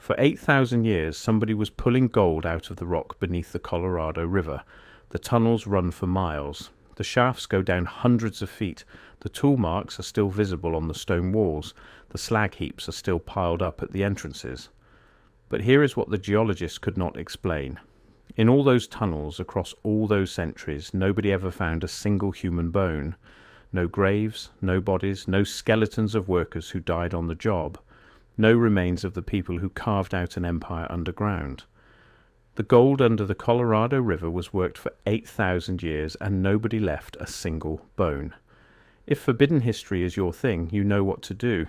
For 8,000 years, somebody was pulling gold out of the rock beneath the Colorado River. The tunnels run for miles. The shafts go down hundreds of feet. The tool marks are still visible on the stone walls. The slag heaps are still piled up at the entrances. But here is what the geologists could not explain. In all those tunnels, across all those centuries, nobody ever found a single human bone. No graves, no bodies, no skeletons of workers who died on the job. No remains of the people who carved out an empire underground. The gold under the Colorado River was worked for 8,000 years and nobody left a single bone. If forbidden history is your thing, you know what to do.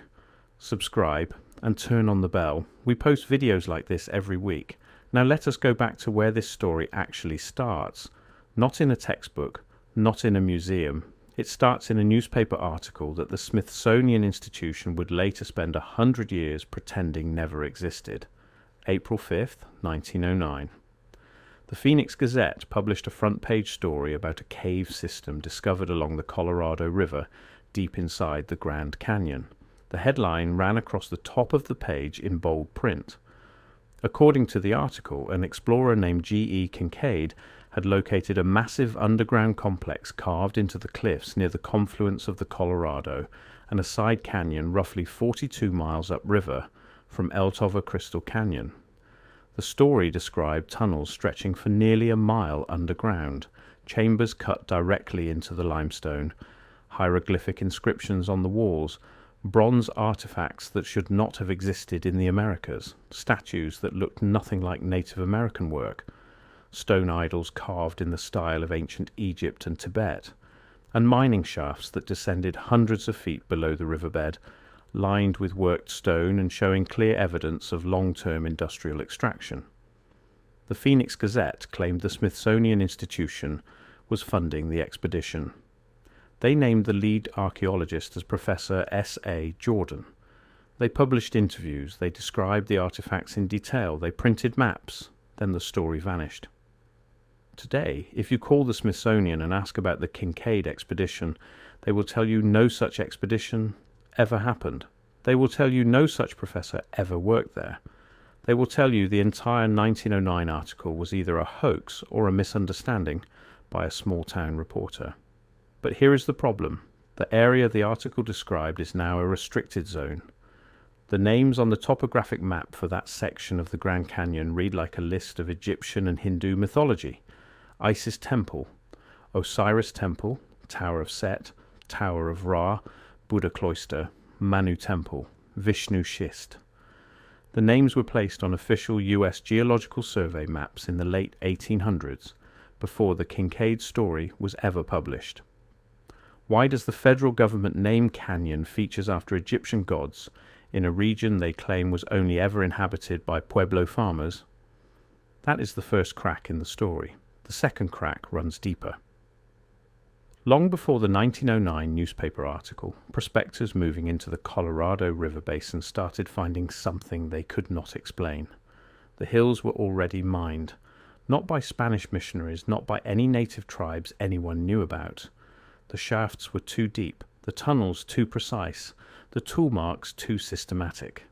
Subscribe and turn on the bell. We post videos like this every week. Now let us go back to where this story actually starts. Not in a textbook, not in a museum. It starts in a newspaper article that the Smithsonian Institution would later spend 100 years pretending never existed. April 5th, 1909. The Phoenix Gazette published a front-page story about a cave system discovered along the Colorado River deep inside the Grand Canyon. The headline ran across the top of the page in bold print. According to the article, an explorer named G.E. Kincaid had located a massive underground complex carved into the cliffs near the confluence of the Colorado and a side canyon roughly 42 miles upriver from El Tovar Crystal Canyon. The story described tunnels stretching for nearly a mile underground, chambers cut directly into the limestone, hieroglyphic inscriptions on the walls, bronze artifacts that should not have existed in the Americas, statues that looked nothing like Native American work, stone idols carved in the style of ancient Egypt and Tibet, and mining shafts that descended hundreds of feet below the riverbed, lined with worked stone and showing clear evidence of long-term industrial extraction. The Phoenix Gazette claimed the Smithsonian Institution was funding the expedition. They named the lead archaeologist as Professor S.A. Jordan. They published interviews, they described the artifacts in detail, they printed maps, then the story vanished. Today, if you call the Smithsonian and ask about the Kincaid expedition, they will tell you no such expedition ever happened. They will tell you no such professor ever worked there. They will tell you the entire 1909 article was either a hoax or a misunderstanding by a small-town reporter. But here is the problem. The area the article described is now a restricted zone. The names on the topographic map for that section of the Grand Canyon read like a list of Egyptian and Hindu mythology. Isis Temple, Osiris Temple, Tower of Set, Tower of Ra, Buddha Cloister, Manu Temple, Vishnu Schist. The names were placed on official US Geological Survey maps in the late 1800s, before the Kincaid story was ever published. Why does the federal government name canyon features after Egyptian gods in a region they claim was only ever inhabited by Pueblo farmers? That is the first crack in the story. The second crack runs deeper. Long before the 1909 newspaper article, prospectors moving into the Colorado River basin started finding something they could not explain. The hills were already mined, not by Spanish missionaries, not by any native tribes anyone knew about. The shafts were too deep, the tunnels too precise, the tool marks too systematic.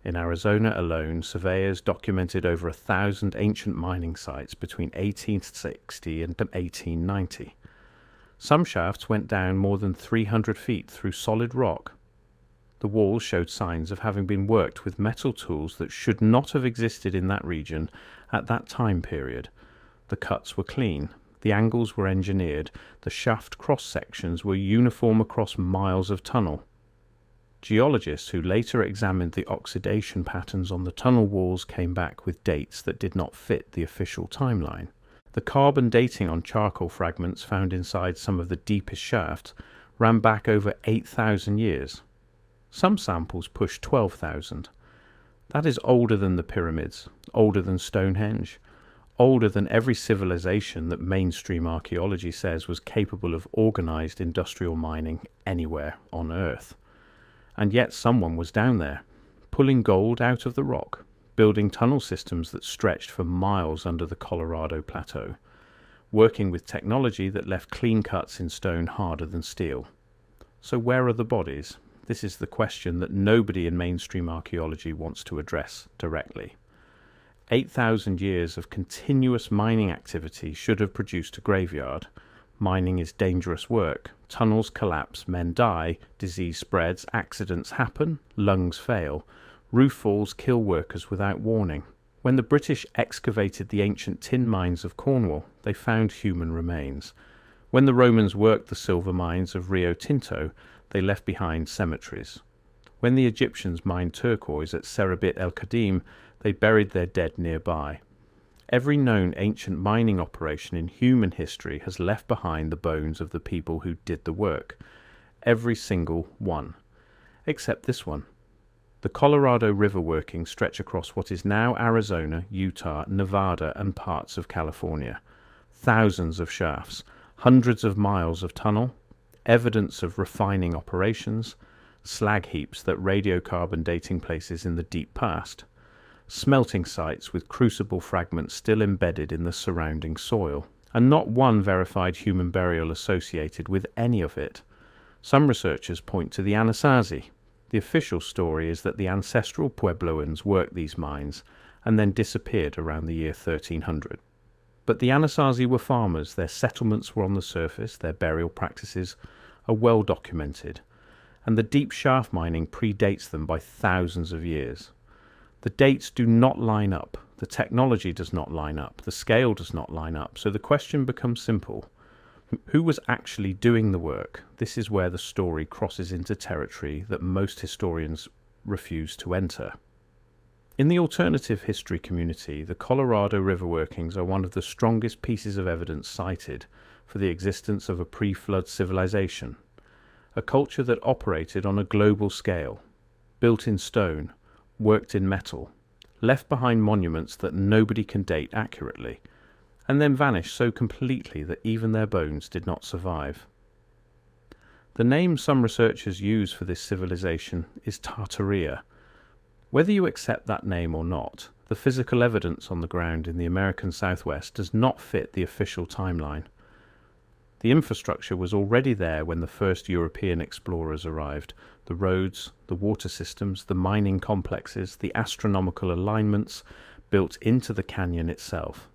In Arizona alone, surveyors documented over 1,000 ancient mining sites between 1860 and 1890. Some shafts went down more than 300 feet through solid rock. The walls showed signs of having been worked with metal tools that should not have existed in that region at that time period. The cuts were clean, the angles were engineered, the shaft cross-sections were uniform across miles of tunnel. Geologists who later examined the oxidation patterns on the tunnel walls came back with dates that did not fit the official timeline. The carbon dating on charcoal fragments found inside some of the deepest shafts ran back over 8,000 years. Some samples pushed 12,000. That is older than the pyramids, older than Stonehenge, older than every civilization that mainstream archaeology says was capable of organized industrial mining anywhere on Earth. And yet someone was down there, pulling gold out of the rock, building tunnel systems that stretched for miles under the Colorado Plateau, working with technology that left clean cuts in stone harder than steel. So where are the bodies? this is the question that nobody in mainstream archaeology wants to address directly. 8,000 years of continuous mining activity should have produced a graveyard. Mining is dangerous work. Tunnels collapse, men die, disease spreads, accidents happen, lungs fail. Roof falls kill workers without warning. When the British excavated the ancient tin mines of Cornwall, they found human remains. When the Romans worked the silver mines of Rio Tinto, they left behind cemeteries. When the Egyptians mined turquoise at Serabit el-Qadim, they buried their dead nearby. Every known ancient mining operation in human history has left behind the bones of the people who did the work. Every single one. Except this one. The Colorado River workings stretch across what is now Arizona, Utah, Nevada, and parts of California. Thousands of shafts, hundreds of miles of tunnel, evidence of refining operations, slag heaps that radiocarbon dating places in the deep past, smelting sites with crucible fragments still embedded in the surrounding soil, and not one verified human burial associated with any of it. Some researchers point to the Anasazi. The official story is that the ancestral Puebloans worked these mines and then disappeared around the year 1300. But the Anasazi were farmers, their settlements were on the surface, their burial practices are well documented, and the deep shaft mining predates them by thousands of years. The dates do not line up, the technology does not line up, the scale does not line up, so the question becomes simple. Who was actually doing the work? This is where the story crosses into territory that most historians refuse to enter. In the alternative history community, the Colorado River workings are one of the strongest pieces of evidence cited for the existence of a pre-flood civilization, a culture that operated on a global scale, built in stone, worked in metal, left behind monuments that nobody can date accurately, and then vanished so completely that even their bones did not survive. The name some researchers use for this civilization is Tartaria. Whether you accept that name or not, the physical evidence on the ground in the American Southwest does not fit the official timeline. The infrastructure was already there when the first European explorers arrived. The roads, the water systems, the mining complexes, the astronomical alignments built into the canyon itself.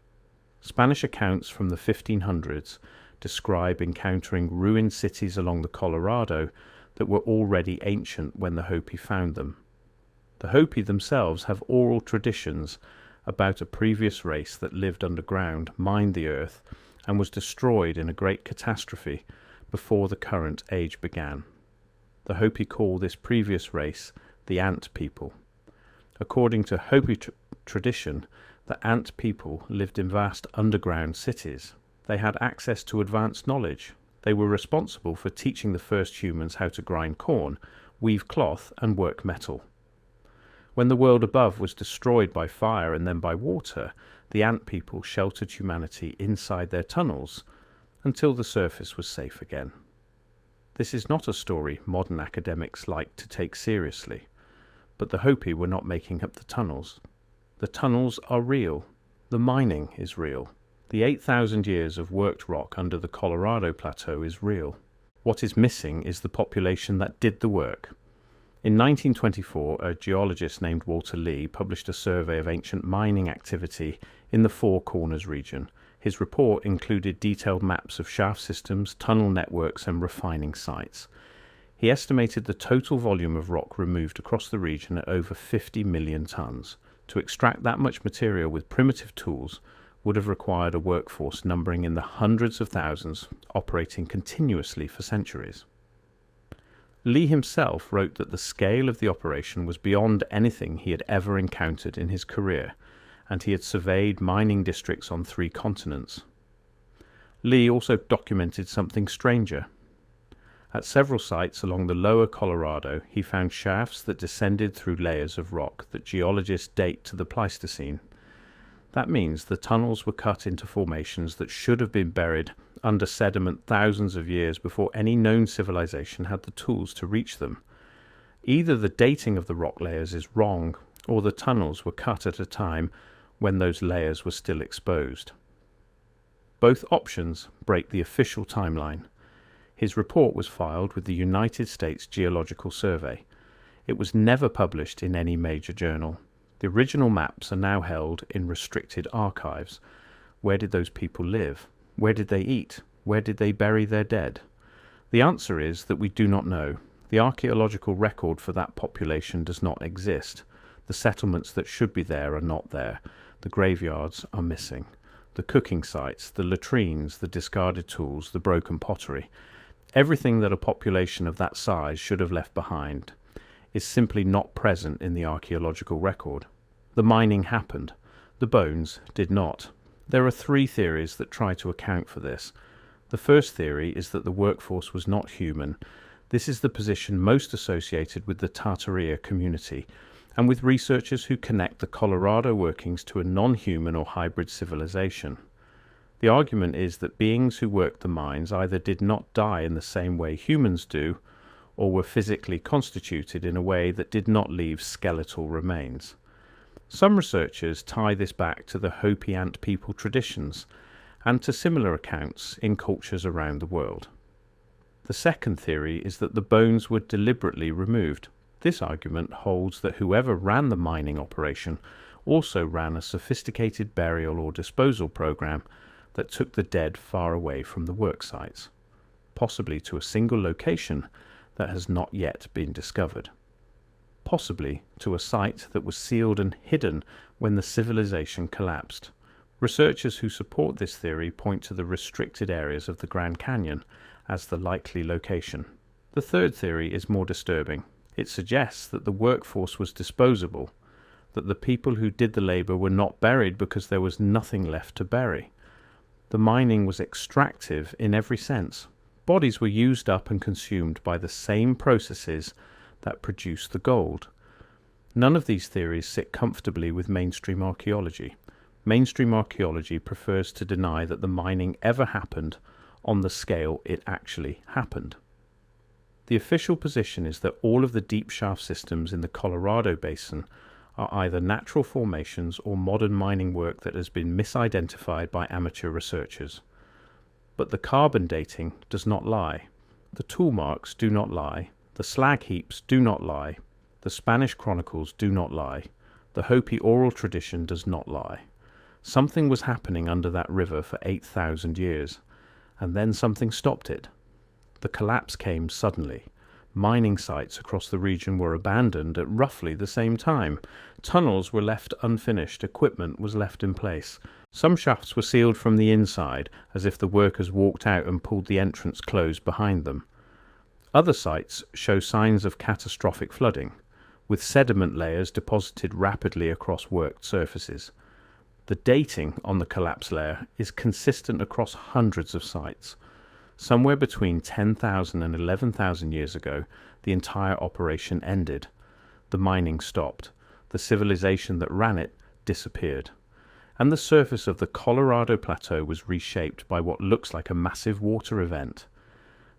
Spanish accounts from the 1500s describe encountering ruined cities along the Colorado that were already ancient when the Hopi found them. The Hopi themselves have oral traditions about a previous race that lived underground, mined the earth, and was destroyed in a great catastrophe before the current age began. The Hopi call this previous race the Ant People. According to Hopi tradition, the Ant people lived in vast underground cities. They had access to advanced knowledge. They were responsible for teaching the first humans how to grind corn, weave cloth, and work metal. When the world above was destroyed by fire and then by water, the Ant people sheltered humanity inside their tunnels until the surface was safe again. This is not a story modern academics like to take seriously, but the Hopi were not making up the tunnels. The tunnels are real. The mining is real. The 8,000 years of worked rock under the Colorado Plateau is real. What is missing is the population that did the work. In 1924, a geologist named Walter Lee published a survey of ancient mining activity in the Four Corners region. His report included detailed maps of shaft systems, tunnel networks, and refining sites. He estimated the total volume of rock removed across the region at over 50 million tons. To extract that much material with primitive tools would have required a workforce numbering in the hundreds of thousands, operating continuously for centuries. Lee himself wrote that the scale of the operation was beyond anything he had ever encountered in his career, and he had surveyed mining districts on 3 continents. Lee also documented something stranger. At several sites along the lower Colorado, he found shafts that descended through layers of rock that geologists date to the Pleistocene. That means the tunnels were cut into formations that should have been buried under sediment thousands of years before any known civilization had the tools to reach them. Either the dating of the rock layers is wrong, or the tunnels were cut at a time when those layers were still exposed. Both options break the official timeline. His report was filed with the United States Geological Survey. It was never published in any major journal. The original maps are now held in restricted archives. Where did those people live? Where did they eat? Where did they bury their dead? The answer is that we do not know. The archaeological record for that population does not exist. The settlements that should be there are not there. The graveyards are missing. The cooking sites, the latrines, the discarded tools, the broken pottery, everything that a population of that size should have left behind is simply not present in the archaeological record. The mining happened. The bones did not. There are three theories that try to account for this. The first theory is that the workforce was not human. This is the position most associated with the Tartaria community and with researchers who connect the Colorado workings to a non-human or hybrid civilization. The argument is that beings who worked the mines either did not die in the same way humans do, or were physically constituted in a way that did not leave skeletal remains. Some researchers tie this back to the Hopi Ant people traditions and to similar accounts in cultures around the world. The second theory is that the bones were deliberately removed. This argument holds that whoever ran the mining operation also ran a sophisticated burial or disposal program that took the dead far away from the work sites, possibly to a single location that has not yet been discovered, possibly to a site that was sealed and hidden when the civilization collapsed. Researchers who support this theory point to the restricted areas of the Grand Canyon as the likely location. The third theory is more disturbing. It suggests that the workforce was disposable, that the people who did the labor were not buried because there was nothing left to bury. The mining was extractive in every sense. Bodies were used up and consumed by the same processes that produced the gold. None of these theories sit comfortably with mainstream archaeology. Mainstream archaeology prefers to deny that the mining ever happened on the scale it actually happened. The official position is that all of the deep shaft systems in the Colorado Basin are either natural formations or modern mining work that has been misidentified by amateur researchers. But the carbon dating does not lie. The tool marks do not lie. The slag heaps do not lie. The Spanish chronicles do not lie. The Hopi oral tradition does not lie. Something was happening under that river for 8,000 years, and then something stopped it. The collapse came suddenly. Mining sites across the region were abandoned at roughly the same time. Tunnels were left unfinished. Equipment was left in place. Some shafts were sealed from the inside, as if the workers walked out and pulled the entrance closed behind them. Other sites show signs of catastrophic flooding, with sediment layers deposited rapidly across worked surfaces. The dating on the collapse layer is consistent across hundreds of sites. Somewhere between 10,000 and 11,000 years ago, the entire operation ended. The mining stopped. The civilization that ran it disappeared. And the surface of the Colorado Plateau was reshaped by what looks like a massive water event.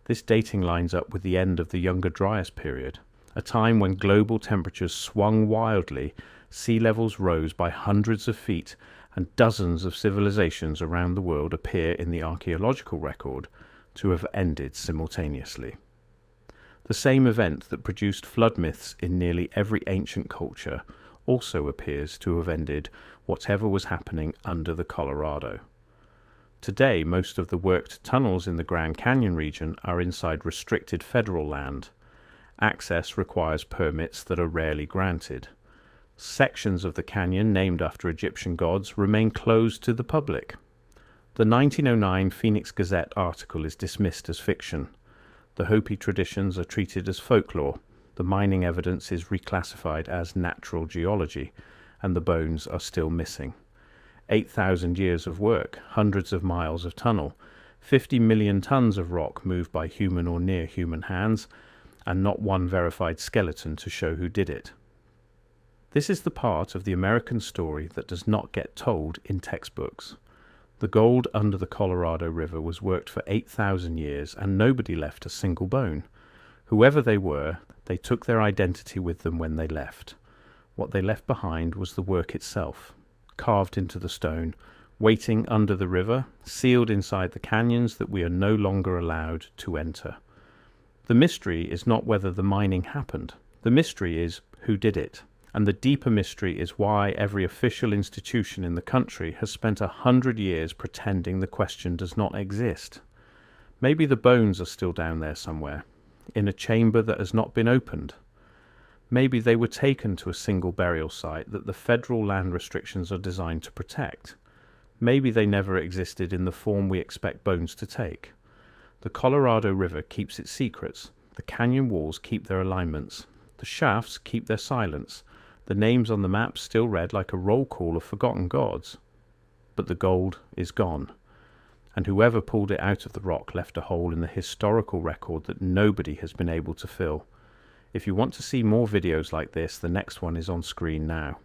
This dating lines up with the end of the Younger Dryas period, a time when global temperatures swung wildly, sea levels rose by hundreds of feet, and dozens of civilizations around the world appear in the archaeological record to have ended simultaneously. The same event that produced flood myths in nearly every ancient culture also appears to have ended whatever was happening under the Colorado. Today, most of the worked tunnels in the Grand Canyon region are inside restricted federal land. Access requires permits that are rarely granted. Sections of the canyon named after Egyptian gods remain closed to the public. The 1909 Phoenix Gazette article is dismissed as fiction. The Hopi traditions are treated as folklore. The mining evidence is reclassified as natural geology, and the bones are still missing. 8,000 years of work, hundreds of miles of tunnel, 50 million tons of rock moved by human or near human hands, and not one verified skeleton to show who did it. This is the part of the American story that does not get told in textbooks. The gold under the Colorado River was worked for 8,000 years, and nobody left a single bone. Whoever they were, they took their identity with them when they left. What they left behind was the work itself, carved into the stone, waiting under the river, sealed inside the canyons that we are no longer allowed to enter. The mystery is not whether the mining happened. The mystery is who did it. And the deeper mystery is why every official institution in the country has spent 100 years pretending the question does not exist. Maybe the bones are still down there somewhere, in a chamber that has not been opened. Maybe they were taken to a single burial site that the federal land restrictions are designed to protect. Maybe they never existed in the form we expect bones to take. The Colorado River keeps its secrets. The canyon walls keep their alignments. The shafts keep their silence. The names on the map still read like a roll call of forgotten gods. But the gold is gone, and whoever pulled it out of the rock left a hole in the historical record that nobody has been able to fill. If you want to see more videos like this, the next one is on screen now.